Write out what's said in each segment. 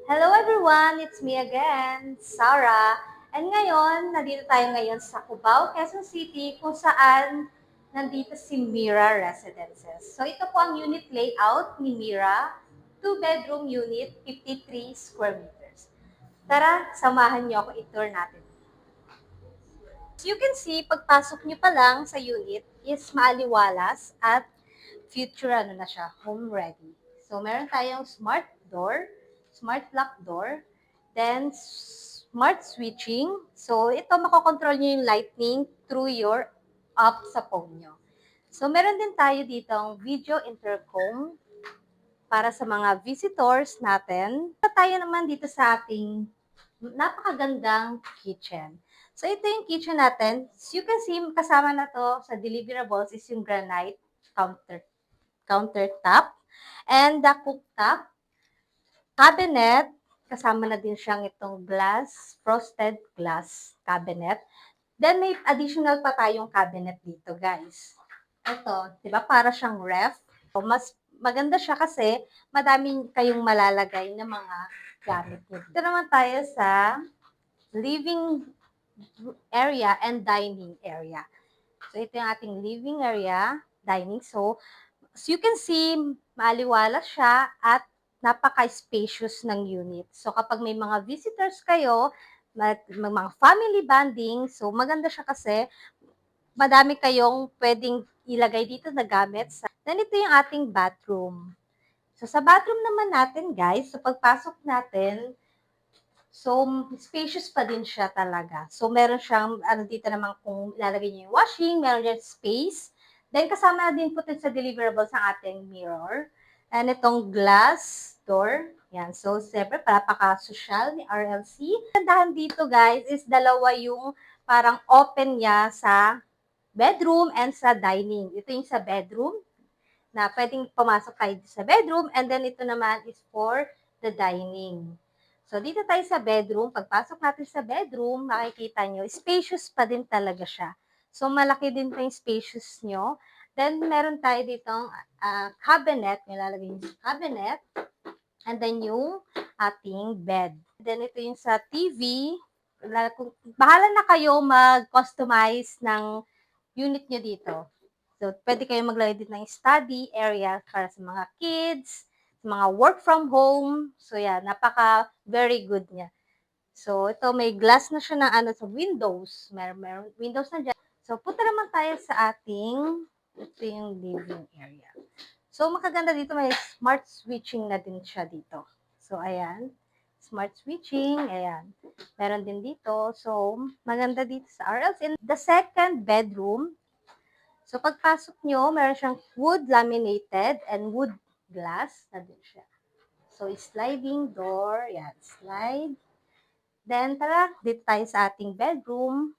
Hello everyone! It's me again, Sarah. And ngayon, nandito tayo ngayon sa Cubao, Quezon City, kung saan nandito si Mira Residences. So ito po ang unit layout ni Mira, 2-bedroom unit, 53 square meters. Tara, samahan niyo ako i-tour natin. As you can see, pagpasok niyo pa lang sa unit is maaliwalas at future na siya, home ready. So meron tayong smart door, smart lock door, then smart switching. So ito makokontrol niyo yung lighting through your app sa phone niyo. So meron din tayo ditong video intercom para sa mga visitors natin. Tayo naman dito sa ating napakagandang kitchen. So ito yung kitchen natin. As you can see, kasama na to sa deliverables is yung granite countertop and the cooktop cabinet. Kasama na din siyang itong frosted glass cabinet. Then may additional pa tayong cabinet dito, guys. Ito, 'di ba? Para siyang ref. So, mas maganda siya kasi madaming kayong malalagay na mga gamit niyo. Dito naman tayo sa living area and dining area. So, ito yung ating living area, dining. So, as you can see, maaliwalas siya at napaka-spacious ng unit. So, kapag may mga visitors kayo, mga family bonding, so maganda siya kasi madami kayong pwedeng ilagay dito na gamit. Then, ito yung ating bathroom. So, sa bathroom naman natin, guys, sa pagpasok natin, so, spacious pa din siya talaga. So, meron siyang, dito naman kung ilalagay niyo yung washing, meron din space. Then, kasama na din po sa deliverables ang ating mirror. And itong glass door. Yan. So, siyempre, napaka-social ni RLC. Gandahan dito, guys, is dalawa yung parang open niya sa bedroom and sa dining. Ito yung sa bedroom na pwedeng pumasok tayo sa bedroom. And then, ito naman is for the dining. So, dito tayo sa bedroom. Pagpasok natin sa bedroom, makikita nyo, spacious pa din talaga siya. So, malaki din pa yung spacious nyo. Then, meron tayo ditong cabinet. Nilalagay nyo sa cabinet. And then, yung ating bed. Then, ito yung sa TV. Bahala na kayo mag-customize ng unit nyo dito. So, pwede kayo maglagay dito ng study area para sa mga kids, mga work from home. So, yan, very good niya. So, ito may glass na siya na sa windows. Meron windows na dyan. So, punta naman tayo sa ito yung living area. So, makaganda dito, may smart switching na din siya dito. So, ayan. Smart switching, ayan. Meron din dito. So, maganda dito sa RLC. In the second bedroom, so, pagpasok nyo, meron siyang wood laminated and wood glass na din siya. So, sliding door. Yan, slide. Then, tara, dito tayo sa ating bedroom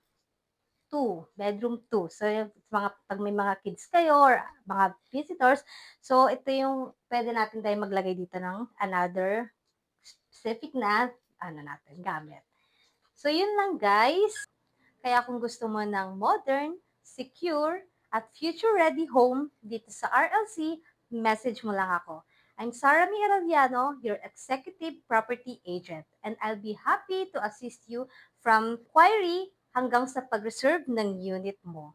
2. Bedroom 2. So, pag may mga kids kayo or mga visitors, so, ito yung pwede natin tayo maglagay dito ng another specific na gamit. So, yun lang, guys. Kaya kung gusto mo ng modern, secure, at future-ready home dito sa RLC, message mo lang ako. I'm Sarah Mi Arellano, your Executive Property Agent, and I'll be happy to assist you from query hanggang sa pag-reserve ng unit mo.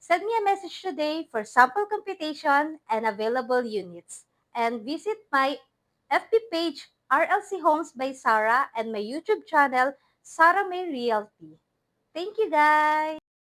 Send me a message today for sample computation and available units. And visit my FB page, RLC Homes by Sarah, and my YouTube channel, Sarah May Realty. Thank you, guys!